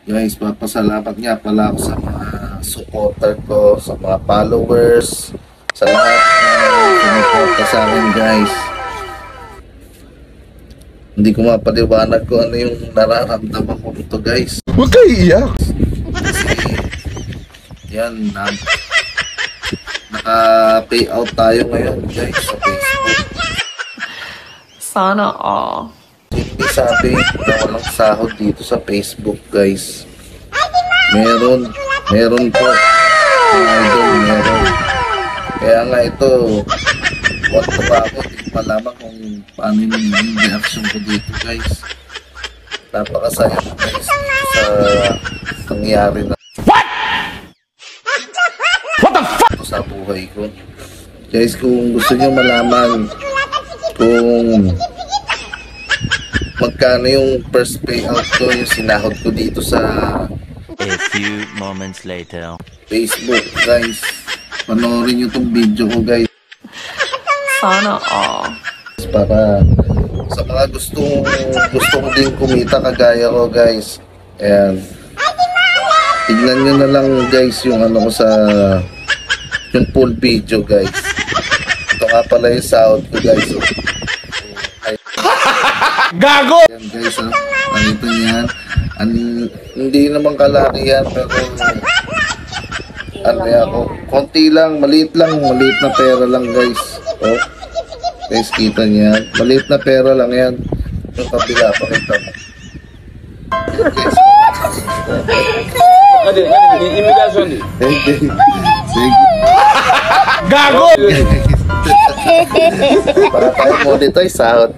Guys, papasalamat nga pala ako sa mga supporter ko, sa mga followers, sa lahat na sumuporta sa akin, guys. Hindi ko mapaliwanag kung ano yung nararamdaman ko ito, guys. Huwag kayo iiyak. Yan, naka-payout tayo ngayon, guys, sa Facebook. Sana all. Hindi sabi na walang sahod dito sa Facebook, guys. Meron po. Meron. Kaya nga ito, what the fuck, hindi ko malaman kung paano yung reaction ko dito, guys. Napakasaya ko, guys, dito sa nangyari na sa buhay ko. Guys, kung gusto nyo malaman kung magkano yung first payout ko, yung sinahod ko dito sa A few moments later. Facebook, guys, panoorin nyo tong video ko, guys, Sana all. para sa mga gusto ko din kumita kagaya ko, guys. Ayan, tignan nyo na lang, guys, yung ano ko sa yung full video, guys. Ito nga pala yung sahod ko, guys. Gago! Ayan, guys, nakita niyan. Hindi naman kalaki yan, pero ano yan ako, konti lang, maliit na pera lang, guys. Oh, guys, kita niyan, maliit na pera lang yan. Yung kabila, pakita mo. Guys, thank you. Gago! Para tayo monetize, sahod.